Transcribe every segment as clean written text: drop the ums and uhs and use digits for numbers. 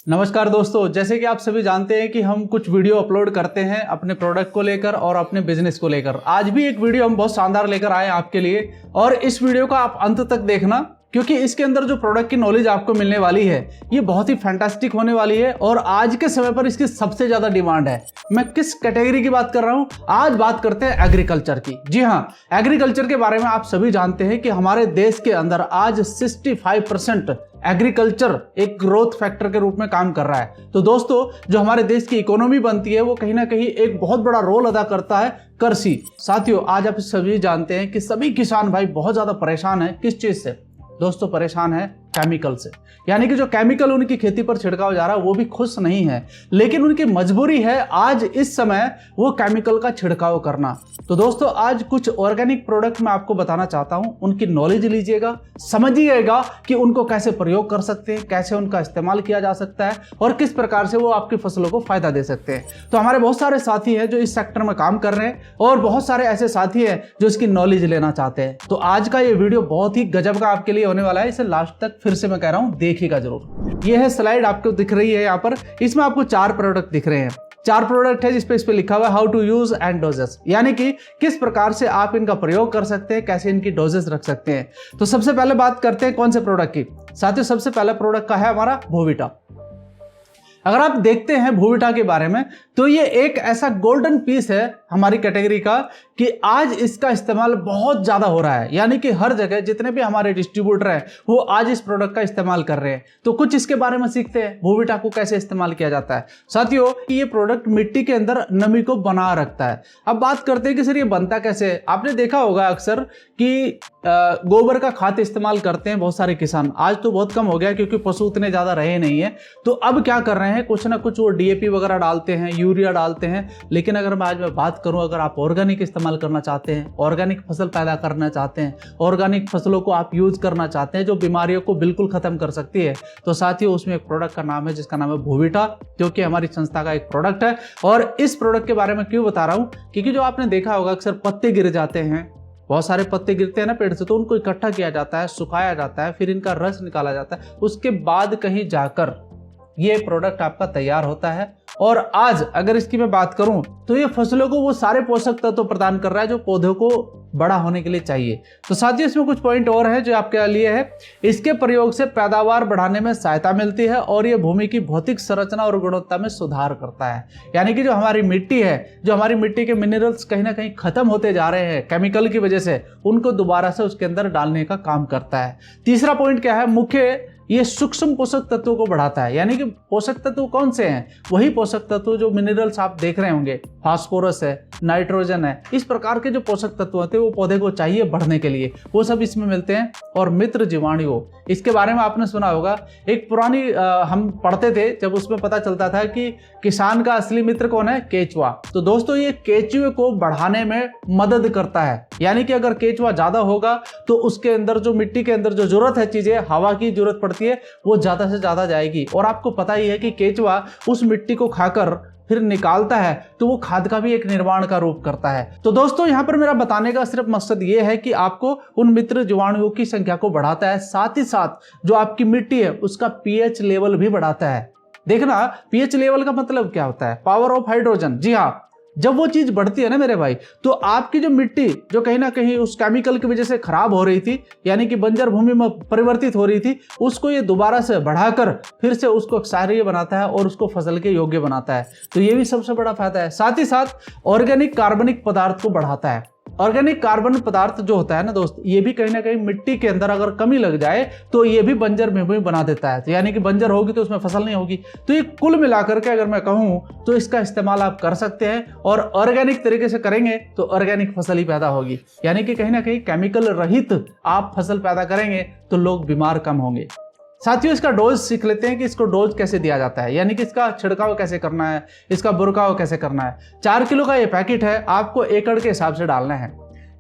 नमस्कार दोस्तों, जैसे कि आप सभी जानते हैं कि हम कुछ वीडियो अपलोड करते हैं अपने प्रोडक्ट को लेकर और अपने बिजनेस को लेकर। आज भी एक वीडियो हम बहुत शानदार लेकर आए हैं आपके लिए, और इस वीडियो को आप अंत तक देखना क्योंकि इसके अंदर जो प्रोडक्ट की नॉलेज आपको मिलने वाली है ये बहुत ही फैंटास्टिक होने वाली है और आज के समय पर इसकी सबसे ज्यादा डिमांड है। मैं किस कैटेगरी की बात कर रहा हूं? आज बात करते हैं एग्रीकल्चर की। जी हां, एग्रीकल्चर के बारे में आप सभी जानते हैं कि हमारे देश के अंदर आज 65% एग्रीकल्चर एक ग्रोथ फैक्टर के रूप में काम कर रहा है। तो दोस्तों, जो हमारे देश की इकोनॉमी बनती है वो कहीं ना कहीं एक बहुत बड़ा रोल अदा करता है कृषि। साथियों, आज आप सभी जानते हैं कि सभी किसान भाई बहुत ज्यादा परेशान है। किस चीज से दोस्तों? परेशान है केमिकल से। यानी कि जो केमिकल उनकी खेती पर छिड़काव जा रहा है वो भी खुश नहीं है, लेकिन उनकी मजबूरी है आज इस समय वो केमिकल का छिड़काव करना। तो दोस्तों, आज कुछ ऑर्गेनिक प्रोडक्ट मैं आपको बताना चाहता हूं, उनकी नॉलेज लीजिएगा, समझिएगा कि उनको कैसे प्रयोग कर सकते हैं, कैसे उनका इस्तेमाल किया जा सकता है और किस प्रकार से वो आपकी फसलों को फायदा दे सकते हैं। तो हमारे बहुत सारे साथी हैं जो इस सेक्टर में काम कर रहे हैं और बहुत सारे ऐसे साथी हैं जो इसकी नॉलेज लेना चाहते हैं। तो आज का ये वीडियो बहुत ही गजब का आपके लिए होने वाला है, इसे लास्ट तक फिर से मैं कह रहा हूं देखिएगा जरूर। ये है स्लाइड आपको दिख रही है यहाँ पर, इसमें आपको 4 प्रोडक्ट दिख रहे हैं। 4 प्रोडक्ट है इस पे लिखा हुआ है how to use and doses, यानी कि किस प्रकार से आप इनका प्रयोग कर सकते हैं, कैसे इनकी डोजेस रख सकते हैं। तो सबसे पहले बात करते हैं कौन से प्रोडक्ट की। साथियों, सबसे पहला प्रोडक्ट का है हमारा बोविटा। अगर आप देखते हैं बोविटा के बारे में तो ये एक ऐसा गोल्डन पीस है हमारी कैटेगरी का कि आज इसका इस्तेमाल बहुत ज्यादा हो रहा है। यानी कि हर जगह जितने भी हमारे डिस्ट्रीब्यूटर हैं वो आज इस प्रोडक्ट का इस्तेमाल कर रहे हैं। तो कुछ इसके बारे में सीखते हैं, बोविटा को कैसे इस्तेमाल किया जाता है। साथियों, ये प्रोडक्ट मिट्टी के अंदर नमी को बना रखता है। अब बात करते हैं कि सर ये बनता कैसे है। आपने देखा होगा अक्सर कि गोबर का खाद इस्तेमाल करते हैं बहुत सारे किसान। आज तो बहुत कम हो गया क्योंकि पशु उतने ज्यादा रहे नहीं है। तो अब क्या कर रहे हैं, कुछ ना कुछ वो डीएपी वगैरह डालते हैं, यूरिया डालते हैं। लेकिन अगर मैं आज बात करूं, अगर आप ऑर्गेनिक इस्तेमाल करना चाहते हैं, ऑर्गेनिक फसल पैदा करना चाहते हैं, ऑर्गेनिक फसलों को आप यूज करना चाहते हैं जो बीमारियों को बिल्कुल खत्म कर सकती है, तो साथियों उसमें एक प्रोडक्ट का नाम है जिसका नाम है बोविटा, जो कि हमारी संस्था का एक प्रोडक्ट है। और इस प्रोडक्ट के बारे में क्यों बता रहा हूं, क्योंकि जो आपने देखा होगा अक्सर पत्ते गिर जाते हैं, बहुत सारे पत्ते गिरते हैं ना पेड़ से, तो उनको इकट्ठा किया जाता है, सुखाया जाता है, फिर इनका रस निकाला जाता है, उसके बाद कहीं जाकर ये प्रोडक्ट आपका तैयार होता है। और आज अगर इसकी मैं बात करूं तो ये फसलों को वो सारे पोषक तत्व तो प्रदान कर रहा है जो पौधों को बड़ा होने के लिए चाहिए। तो साथियों, इसमें कुछ पॉइंट और है जो आपके लिए है। इसके प्रयोग से पैदावार बढ़ाने में सहायता मिलती है और ये भूमि की भौतिक संरचना और गुणवत्ता में सुधार करता है। यानी कि जो हमारी मिट्टी है, जो हमारी मिट्टी के मिनरल्स कहीं ना कहीं खत्म होते जा रहे हैं केमिकल की वजह से, उनको दोबारा से उसके अंदर डालने का काम करता है। तीसरा पॉइंट क्या है, मुख्य ये सूक्ष्म पोषक तत्वों को बढ़ाता है। यानी कि पोषक तत्व कौन से हैं? वही पोषक तत्व जो मिनरल्स आप देख रहे होंगे, फास्फोरस है, नाइट्रोजन है, इस प्रकार के जो पोषक तत्व होते हैं वो पौधे को चाहिए बढ़ने के लिए, वो सब इसमें मिलते हैं। और मित्र जीवाणु, इसके बारे में आपने सुना होगा। एक पुरानी हम पढ़ते थे जब, उसमें पता चलता था कि किसान का असली मित्र कौन है? केचुआ। तो दोस्तों, ये केचुए को बढ़ाने में मदद करता है। यानी कि अगर केचुआ ज्यादा होगा तो उसके अंदर जो मिट्टी के अंदर जो जरूरत है चीजें, हवा की जरूरत पड़ती है, वो ज्यादा से ज्यादा जाएगी। और आपको पता ही है कि केचुआ उस मिट्टी को खाकर फिर निकालता है तो वो खाद का भी एक निर्माण का रूप करता है। तो दोस्तों, यहां पर मेरा बताने का सिर्फ मकसद ये है कि आपको उन मित्र जीवाणुओं की संख्या को बढ़ाता है, साथ ही साथ जो आपकी मिट्टी है उसका पीएच लेवल भी बढ़ाता है। देखना, पीएच लेवल का मतलब क्या होता है? Power of hydrogen. जी हाँ, जब वो चीज बढ़ती है ना मेरे भाई, तो आपकी जो मिट्टी जो कहीं ना कहीं उस केमिकल की वजह से खराब हो रही थी, यानी कि बंजर भूमि में परिवर्तित हो रही थी, उसको ये दोबारा से बढ़ाकर फिर से उसको क्षारीय बनाता है और उसको फसल के योग्य बनाता है। तो ये भी सबसे बड़ा फायदा है। साथ ही साथ ऑर्गेनिक कार्बनिक पदार्थ को बढ़ाता है। ऑर्गेनिक कार्बन पदार्थ जो होता है ना दोस्त, ये भी कहीं ना कहीं मिट्टी के अंदर अगर कमी लग जाए तो ये भी बंजर भूमि बना देता है। तो यानी कि बंजर होगी तो उसमें फसल नहीं होगी। तो ये कुल मिलाकर के अगर मैं कहूं तो इसका इस्तेमाल आप कर सकते हैं और ऑर्गेनिक तरीके से करेंगे तो ऑर्गेनिक फसल ही पैदा होगी। यानी कि कहीं ना कहीं केमिकल रहित आप फसल पैदा करेंगे तो लोग बीमार कम होंगे। साथियों, इसका डोज सीख लेते हैं कि इसको डोज कैसे दिया जाता है, यानी कि इसका छिड़काव कैसे करना है, इसका बुरकाव कैसे करना है। 4 किलो का ये पैकेट है, आपको एकड़ के हिसाब से डालना है।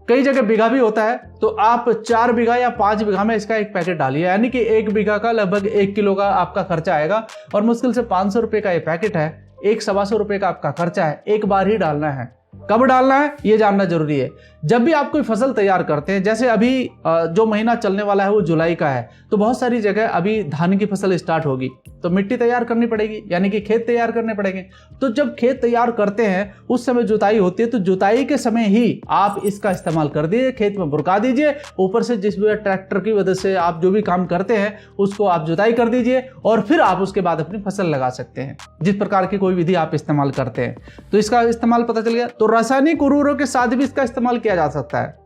कई जगह बीघा भी होता है, तो आप 4 बीघा या 5 बीघा में इसका एक पैकेट डालिए। यानी कि 1 बीघा का लगभग 1 किलो का आपका खर्चा आएगा और मुश्किल से 500 रुपये का ये पैकेट है, 1-125 रुपये का आपका खर्चा है। एक बार ही डालना है। कब डालना है ये जानना जरूरी है। जब भी आप कोई फसल तैयार करते हैं, जैसे अभी जो महीना चलने वाला है वो जुलाई का है, तो बहुत सारी जगह अभी धान की फसल स्टार्ट होगी। तो मिट्टी तैयार करनी पड़ेगी, यानी कि खेत तैयार करने पड़ेंगे। तो जब खेत तैयार करते हैं उस समय जुताई होती है, तो जुताई के समय ही आप इसका इस्तेमाल कर दीजिए, खेत में बुरका दीजिए, ऊपर से जिस भी ट्रैक्टर की वजह से आप जो भी काम करते हैं उसको आप जुताई कर दीजिए और फिर आप उसके बाद अपनी फसल लगा सकते हैं, जिस प्रकार की कोई विधि आप इस्तेमाल करते हैं। तो इसका इस्तेमाल पता चल गया। तो रासायनिक उर्वरकों के साथ भी इसका इस्तेमाल किया जा सकता है।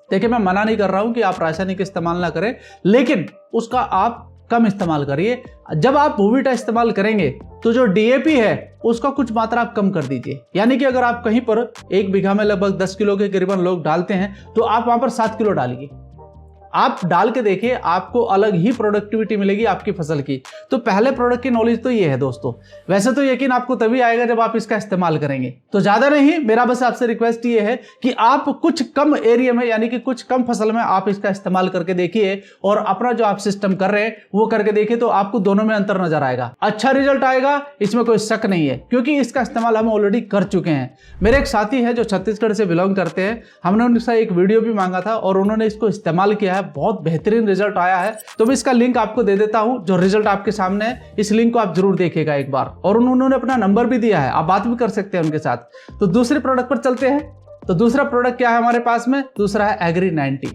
देखिए, मैं मना नहीं कर रहा हूं कि आप रासायनिक इस्तेमाल ना करें, लेकिन उसका आप कम इस्तेमाल करिए। जब आप बोविटा इस्तेमाल करेंगे तो जो डीएपी है उसका कुछ मात्रा आप कम कर दीजिए, यानी कि अगर आप कहीं पर 1 बीघा में लगभग 10 किलो के करीबन लोग डालते हैं तो आप वहां पर 7 किलो डालिए। आप डाल के देखिए, आपको अलग ही प्रोडक्टिविटी मिलेगी आपकी फसल की। तो पहले प्रोडक्ट की नॉलेज तो ये है दोस्तों। वैसे तो यकीन आपको तभी आएगा जब आप इसका इस्तेमाल करेंगे। तो ज्यादा नहीं, मेरा बस आपसे रिक्वेस्ट ये है कि आप कुछ कम एरिया में, यानी कि कुछ कम फसल में आप इसका इस्तेमाल करके देखिए और अपना जो आप सिस्टम कर रहे हैं वो करके देखिए, तो आपको दोनों में अंतर नजर आएगा। अच्छा रिजल्ट आएगा, इसमें कोई शक नहीं है, क्योंकि इसका इस्तेमाल हम ऑलरेडी कर चुके हैं। मेरे एक साथी है जो छत्तीसगढ़ से बिलोंग करते हैं, हमने उनसे एक वीडियो भी मांगा था और उन्होंने इसको इस्तेमाल किया है, बहुत बेहतरीन रिजल्ट आया है। तो मैं इसका लिंक आपको दे देता हूं, जो रिजल्ट आपके सामने है, इस लिंक को आप जरूर देखिएगा एक बार। और उन्होंने अपना नंबर भी दिया है, आप बात भी कर सकते हैं उनके साथ। तो दूसरे प्रोडक्ट पर चलते हैं। तो दूसरा प्रोडक्ट क्या है हमारे पास में? दूसरा है एग्री 90।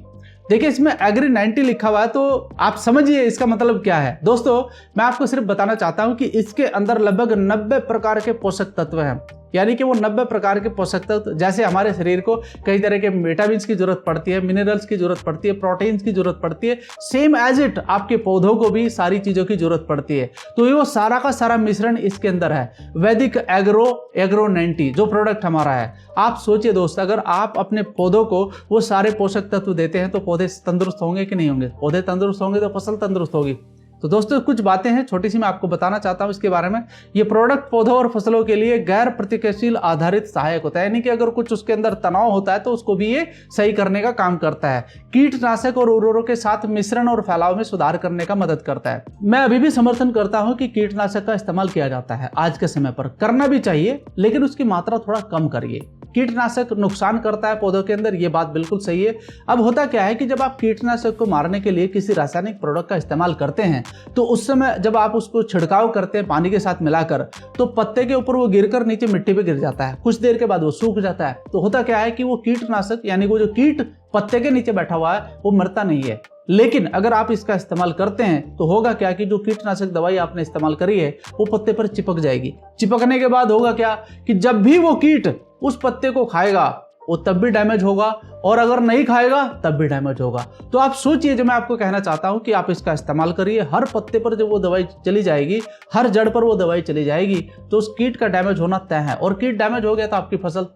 देखिए, इसमें एग्री 90 लिखा हुआ है, तो आप समझिए इसका मतलब क्या है। दोस्तों, मैं आपको सिर्फ बताना चाहता हूं कि इसके अंदर लगभग 90 प्रकार के पोषक तत्व हैं, यानी कि वो 90 प्रकार के पोषक तत्व, जैसे हमारे शरीर को कई तरह के विटामिन्स की जरूरत पड़ती है, मिनरल्स की जरूरत पड़ती है, प्रोटीन्स की जरूरत पड़ती है, सेम एज इट आपके पौधों को भी सारी चीजों की जरूरत पड़ती है। तो ये वो सारा का सारा मिश्रण इसके अंदर है। वैदिक एग्रो 90 जो प्रोडक्ट हमारा है, आप सोचिए दोस्त, अगर आप अपने पौधों को वो सारे पोषक तत्व देते हैं तो पौधे तंदुरुस्त होंगे कि नहीं होंगे? पौधे तंदुरुस्त होंगे तो फसल तंदुरुस्त होगी। तो दोस्तों, कुछ बातें हैं छोटी सी, मैं आपको बताना चाहता हूं इसके बारे में। ये प्रोडक्ट पौधों और फसलों के लिए गैर प्रतिक्रियाशील आधारित सहायक होता है, यानी कि अगर कुछ उसके अंदर तनाव होता है तो उसको भी ये सही करने का काम करता है। कीटनाशक और उर्वरकों के साथ मिश्रण और फैलाव में सुधार करने का मदद करता है। मैं अभी भी समर्थन करता हूं कि कीटनाशक का इस्तेमाल किया जाता है, आज के समय पर करना भी चाहिए, लेकिन उसकी मात्रा थोड़ा कम करिए। कीटनाशक नुकसान करता है पौधों के अंदर, ये बात बिल्कुल सही है। अब होता क्या है कि जब आप कीटनाशक को मारने के लिए किसी रासायनिक प्रोडक्ट का इस्तेमाल करते हैं तो उस समय जब आप उसको छिड़काव करते हैं पानी के साथ मिलाकर, तो पत्ते के ऊपर वो गिरकर नीचे मिट्टी पे गिर जाता है, कुछ देर के बाद वो सूख जाता है। तो होता क्या है कि वो कीटनाशक, यानी वो जो कीट पत्ते के नीचे बैठा हुआ है वो मरता नहीं है। लेकिन अगर आप इसका इस्तेमाल करते हैं तो होगा क्या कि जो कीटनाशक दवाई आपने इस्तेमाल करी है वो पत्ते पर चिपक जाएगी। चिपकने के बाद होगा क्या कि जब भी वो कीट उस पत्ते को खाएगा वो तब भी डैमेज होगा, और अगर नहीं खाएगा तब भी डैमेज होगा। तो आप सोचिए, जो मैं आपको कहना चाहता हूं कि आप इसका इस्तेमाल करिए, हर पत्ते पर जब वो दवाई चली जाएगी, हर जड़ पर वो दवाई चली जाएगी, तो उस कीट का डैमेज होना तय है, और कीट डैमेज हो गया तो आपकी फसल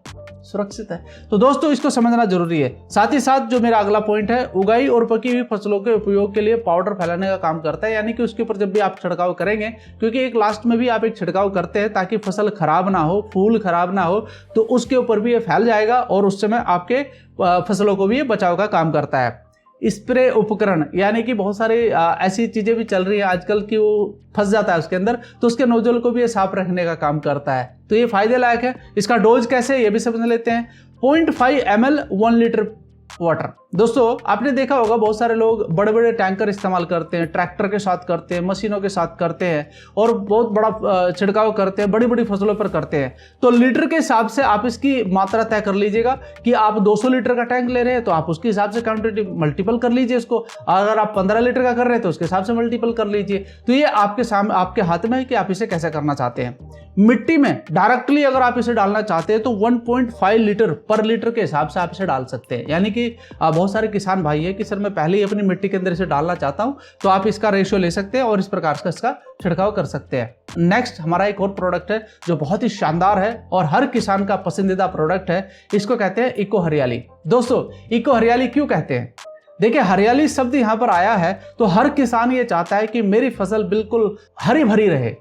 सुरक्षित है। तो दोस्तों, इसको समझना जरूरी है। साथ ही साथ जो मेरा अगला पॉइंट है, उगाई और पकी हुई फसलों के उपयोग के लिए पाउडर फैलाने का काम करता है, यानी कि उसके ऊपर जब भी आप छिड़काव करेंगे, क्योंकि एक लास्ट में भी आप एक छिड़काव करते हैं ताकि फसल खराब ना हो, फूल खराब ना हो, तो उसके ऊपर भी ये फैल जाएगा और उस समय आपके फसलों को भी ये बचाव का काम करता है। स्प्रे उपकरण, यानी कि बहुत सारी ऐसी चीजें भी चल रही है आजकल कि वो फंस जाता है उसके अंदर, तो उसके नोजल को भी ये साफ रखने का काम करता है। तो ये फायदे लायक है। इसका डोज कैसे, ये भी समझ लेते हैं। 0.5 ml 1 लीटर वाटर। दोस्तों, आपने देखा होगा बहुत सारे लोग बड़े बड़े टैंकर इस्तेमाल करते हैं, ट्रैक्टर के साथ करते हैं, मशीनों के साथ करते हैं और बहुत बड़ा छिड़काव करते हैं, बड़ी बड़ी फसलों पर करते हैं। तो लीटर के हिसाब से आप इसकी मात्रा तय कर लीजिएगा कि आप 200 लीटर का टैंक ले रहे हैं तो आप उसके हिसाब से क्वांटिटी मल्टीपल कर लीजिए इसको। अगर आप 15 लीटर का कर रहे हैं तो उसके हिसाब से मल्टीपल कर लीजिए। तो ये आपके सामने, आपके हाथ में है कि आप इसे कैसे करना चाहते हैं। मिट्टी में डायरेक्टली अगर आप इसे डालना चाहते हैं तो 1.5 लीटर पर लीटर के हिसाब से आप इसे डाल सकते हैं। यानी कि बहुत सारे किसान भाई है कि सर मैं पहले ही अपनी मिट्टी के अंदर इसे डालना चाहता हूं, तो आप इसका रेशियो ले सकते हैं और इस प्रकार का इसका छिड़काव कर सकते हैं। नेक्स्ट हमारा एक और प्रोडक्ट है जो बहुत ही शानदार है और हर किसान का पसंदीदा प्रोडक्ट है। इसको कहते हैं इको हरियाली। दोस्तों, इको हरियाली क्यों कहते हैं? देखिए, हरियाली शब्द यहां पर आया है तो हर किसान ये चाहता है कि मेरी फसल बिल्कुल हरी भरी रहे।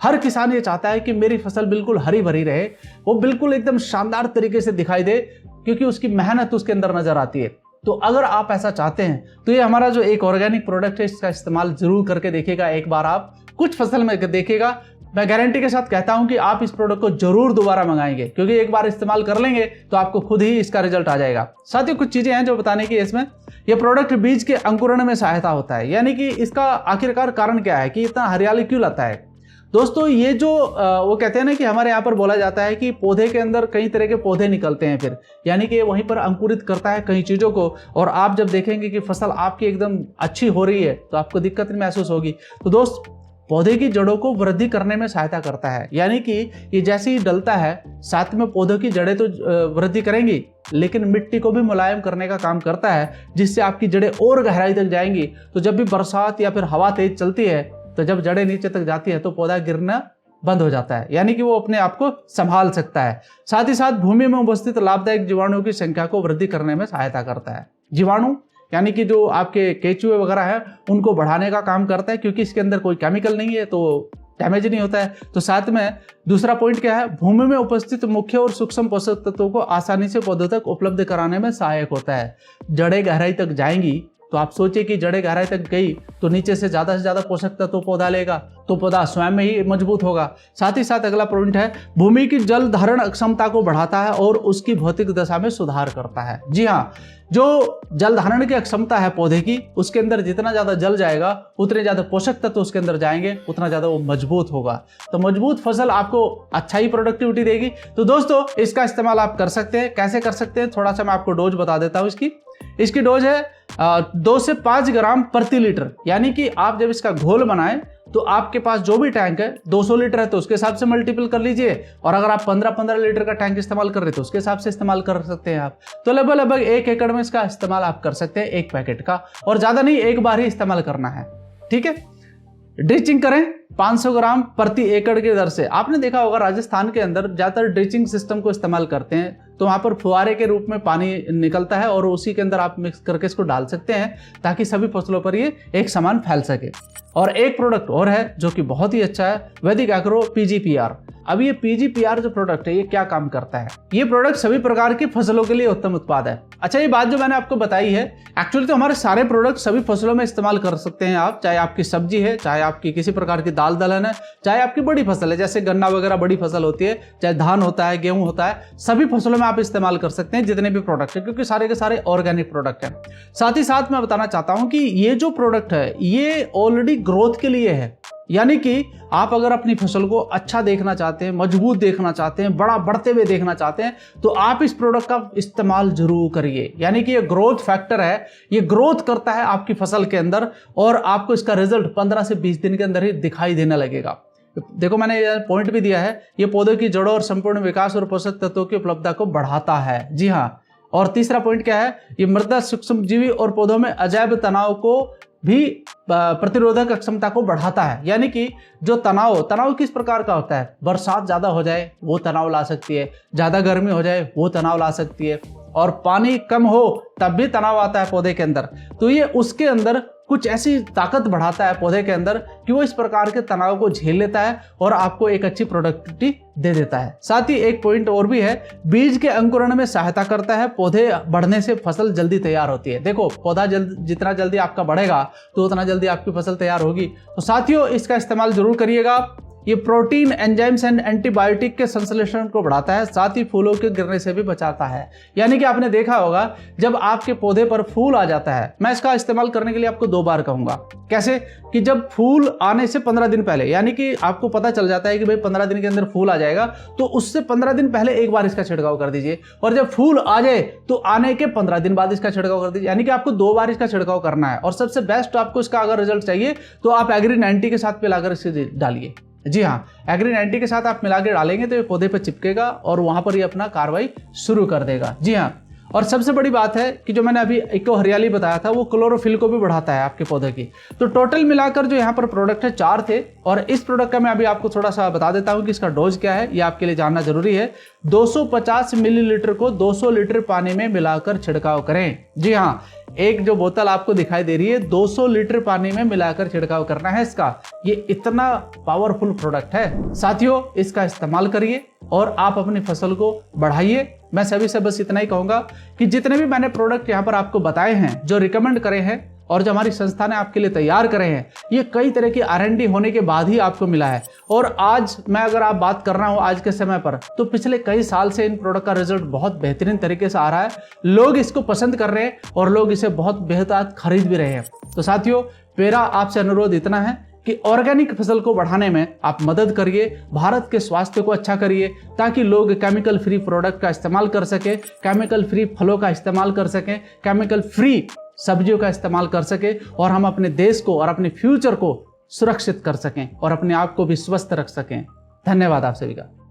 हर किसान ये चाहता है कि मेरी फसल बिल्कुल हरी भरी रहे, वो बिल्कुल एकदम शानदार तरीके से दिखाई दे, क्योंकि उसकी मेहनत उसके अंदर नजर आती है। तो अगर आप ऐसा चाहते हैं तो ये हमारा जो एक ऑर्गेनिक प्रोडक्ट है इसका इस्तेमाल जरूर करके देखिएगा। एक बार आप कुछ फसल में देखिएगा, मैं गारंटी के साथ कहता हूं कि आप इस प्रोडक्ट को जरूर दोबारा मंगाएंगे, क्योंकि एक बार इस्तेमाल कर लेंगे तो आपको खुद ही इसका रिजल्ट आ जाएगा। साथ ही कुछ चीजें हैं जो बताने की इसमें। यह प्रोडक्ट बीज के अंकुरण में सहायता होता है, यानी कि इसका आखिरकार कारण क्या है कि इतना हरियाली क्यों लाता है। दोस्तों ये जो वो कहते हैं ना कि हमारे यहाँ पर बोला जाता है कि पौधे के अंदर कई तरह के पौधे निकलते हैं, फिर यानी कि वहीं पर अंकुरित करता है कई चीज़ों को, और आप जब देखेंगे कि फसल आपकी एकदम अच्छी हो रही है तो आपको दिक्कत नहीं महसूस होगी। तो दोस्त पौधे की जड़ों को वृद्धि करने में सहायता करता है, यानी कि ये जैसे ही डलता है साथ में पौधों की जड़ें तो वृद्धि करेंगी, लेकिन मिट्टी को भी मुलायम करने का काम करता है, जिससे आपकी जड़ें और गहराई तक जाएंगी। तो जब भी बरसात या फिर हवा तेज चलती है तो जब जड़ें नीचे तक जाती है तो पौधा गिरना बंद हो जाता है, यानी कि वो अपने आप को संभाल सकता है। साथ ही साथ भूमि में उपस्थित लाभदायक जीवाणुओं की संख्या को वृद्धि करने में सहायता करता है। जीवाणु यानी कि जो आपके केचुए वगैरह है उनको बढ़ाने का काम करता है, क्योंकि इसके अंदर कोई केमिकल नहीं है तो डैमेज नहीं होता है। तो साथ में दूसरा पॉइंट क्या है, भूमि में उपस्थित मुख्य और सूक्ष्म पोषक तत्वों को आसानी से पौधों तक उपलब्ध कराने में सहायक होता है। जड़ें गहराई तक जाएंगी तो आप सोचिए कि जड़ें गहराई तक गई तो नीचे से ज्यादा पोषक तत्व पौधा लेगा तो पौधा स्वयं में ही मजबूत होगा। साथ ही साथ अगला पॉइंट है, भूमि की जल धारण क्षमता को बढ़ाता है और उसकी भौतिक दशा में सुधार करता है। जी हाँ, जो जल धारण की क्षमता है पौधे की, उसके अंदर जितना ज्यादा जल जाएगा उतने ज्यादा पोषक तत्व उसके अंदर जाएंगे, उतना ज्यादा वो मजबूत होगा। तो मजबूत फसल आपको अच्छा ही प्रोडक्टिविटी देगी। तो दोस्तों इसका इस्तेमाल आप कर सकते हैं। कैसे कर सकते हैं, थोड़ा सा मैं आपको डोज बता देता हूँ। इसकी डोज है 2 से 5 ग्राम प्रति लीटर, यानी कि आप जब इसका घोल बनाएं तो आपके पास जो भी टैंक है 200 लीटर है तो उसके हिसाब से मल्टीपल कर लीजिए, और अगर आप 15-15 लीटर का टैंक इस्तेमाल कर रहे हैं तो उसके हिसाब से इस्तेमाल कर सकते हैं आप। तो लगभग 1 एकड़ में इसका इस्तेमाल आप कर सकते हैं, एक पैकेट का, और ज्यादा नहीं, एक बार ही इस्तेमाल करना है। ठीक है, ड्रिचिंग करें 500 ग्राम प्रति एकड़ की दर से। आपने देखा होगा राजस्थान के अंदर ज्यादातर ड्रिचिंग सिस्टम को इस्तेमाल करते हैं, तो वहां पर फुहारे के रूप में पानी निकलता है और उसी के अंदर आप मिक्स करके इसको डाल सकते हैं ताकि सभी फसलों पर ये एक समान फैल सके। और एक प्रोडक्ट और है जो कि बहुत ही अच्छा है, वैदिक एग्रो PGPR। अब ये PGPR जो प्रोडक्ट है ये क्या काम करता है, ये प्रोडक्ट सभी प्रकार की फसलों के लिए उत्तम उत्पाद है। अच्छा, ये बात जो मैंने आपको बताई है एक्चुअली तो हमारे सारे प्रोडक्ट सभी फसलों में इस्तेमाल कर सकते हैं आप, चाहे आपकी सब्जी है, चाहे आपकी किसी प्रकार की दाल दलहन है, चाहे आपकी बड़ी फसल है जैसे गन्ना वगैरह बड़ी फसल होती है, चाहे धान होता है, गेहूं होता है, सभी फसलों में आप इस्तेमाल कर सकते हैं जितने भी प्रोडक्ट है, क्योंकि सारे के सारे ऑर्गेनिक प्रोडक्ट हैं। साथ ही साथ मैं बताना चाहता हूं कि ये जो प्रोडक्ट है ये ऑलरेडी ग्रोथ के लिए है, यानी कि आप अगर अपनी फसल को अच्छा देखना चाहते हैं, मजबूत देखना चाहते हैं, बड़ा बढ़ते हुए देखना चाहते हैं, तो आप इस प्रोडक्ट का इस्तेमाल जरूर करिए। यानी कि ये ग्रोथ फैक्टर है, ये ग्रोथ करता है आपकी फसल के अंदर, और आपको इसका रिजल्ट 15 से 20 दिन के अंदर ही दिखाई देने लगेगा। देखो मैंने ये पॉइंट भी दिया है, ये पौधों की जड़ों और संपूर्ण विकास और पोषक तत्वों की उपलब्धता को बढ़ाता है। जी हाँ, और तीसरा पॉइंट क्या है, ये मृदा सूक्ष्मजीवी और पौधों में अजैव तनाव को भी प्रतिरोधक क्षमता को बढ़ाता है। यानी कि जो तनाव किस प्रकार का होता है, बरसात ज्यादा हो जाए वो तनाव ला सकती है, ज्यादा गर्मी हो जाए वो तनाव ला सकती है, और पानी कम हो तब भी तनाव आता है पौधे के अंदर। तो ये उसके अंदर कुछ ऐसी ताकत बढ़ाता है पौधे के अंदर कि वो इस प्रकार के तनाव को झेल लेता है और आपको एक अच्छी प्रोडक्टिविटी दे देता है। साथ ही एक पॉइंट और भी है, बीज के अंकुरण में सहायता करता है। पौधे बढ़ने से फसल जल्दी तैयार होती है। देखो पौधा जितना जल्दी आपका बढ़ेगा तो उतना जल्दी आपकी फसल तैयार होगी। तो साथियों इसका इस्तेमाल जरूर करिएगा। ये प्रोटीन, एंजाइम्स एंड एंटीबायोटिक के संश्लेषण को बढ़ाता है, साथ ही फूलों के गिरने से भी बचाता है। यानी कि आपने देखा होगा जब आपके पौधे पर फूल आ जाता है, मैं इसका इस्तेमाल करने के लिए आपको 2 बार कहूंगा। कैसे कि जब फूल आने से 15 दिन पहले, यानी कि आपको पता चल जाता है कि भाई 15 दिन के अंदर फूल आ जाएगा, तो उससे 15 दिन पहले एक बार इसका छिड़काव कर दीजिए, और जब फूल आ जाए तो आने के 15 दिन बाद इसका छिड़काव कर दीजिए। यानी कि आपको 2 बार इसका छिड़काव करना है। और सबसे बेस्ट आपको इसका अगर रिजल्ट चाहिए तो आप एग्री 90 के साथ मिलाकर इसे डालिए। जी हाँ, एग्री 90 के साथ आप मिला के डालेंगे तो ये पौधे पर चिपकेगा और वहां पर ये अपना कार्रवाई शुरू कर देगा। जी हाँ, और सबसे बड़ी बात है कि जो मैंने अभी इको हरियाली बताया था वो क्लोरोफिल को भी बढ़ाता है आपके पौधे की। तो टोटल मिलाकर जो यहाँ पर प्रोडक्ट है 4 थे, और इस प्रोडक्ट का मैं अभी आपको थोड़ा सा बता देता हूँ कि इसका डोज क्या है, ये आपके लिए जानना जरूरी है। 250 मिलीलीटर को 200 लीटर पानी में मिलाकर छिड़काव करें। जी हाँ, एक जो बोतल आपको दिखाई दे रही है 200 लीटर पानी में मिलाकर छिड़काव करना है इसका। ये इतना पावरफुल प्रोडक्ट है। साथियों इसका इस्तेमाल करिए और आप अपनी फसल को बढ़ाइए। मैं सभी से बस इतना ही कहूंगा कि जितने भी मैंने प्रोडक्ट यहाँ पर आपको बताए हैं, जो रिकमेंड करे हैं, और जो हमारी संस्था ने आपके लिए तैयार करे हैं, ये कई तरह की R&D होने के बाद ही आपको मिला है। और आज मैं अगर आप बात कर रहा हूँ आज के समय पर, तो पिछले कई साल से इन प्रोडक्ट का रिजल्ट बहुत बेहतरीन तरीके से आ रहा है। लोग इसको पसंद कर रहे हैं और लोग इसे बहुत बेहतर खरीद भी रहे हैं। तो साथियों, मेरा आपसे अनुरोध इतना है कि ऑर्गेनिक फसल को बढ़ाने में आप मदद करिए, भारत के स्वास्थ्य को अच्छा करिए, ताकि लोग केमिकल फ्री प्रोडक्ट का इस्तेमाल कर सके, केमिकल फ्री फलों का इस्तेमाल कर सकें, केमिकल फ्री सब्जियों का इस्तेमाल कर सके, और हम अपने देश को और अपने फ्यूचर को सुरक्षित कर सकें और अपने आप को भी स्वस्थ रख सकें। धन्यवाद आप सभी का।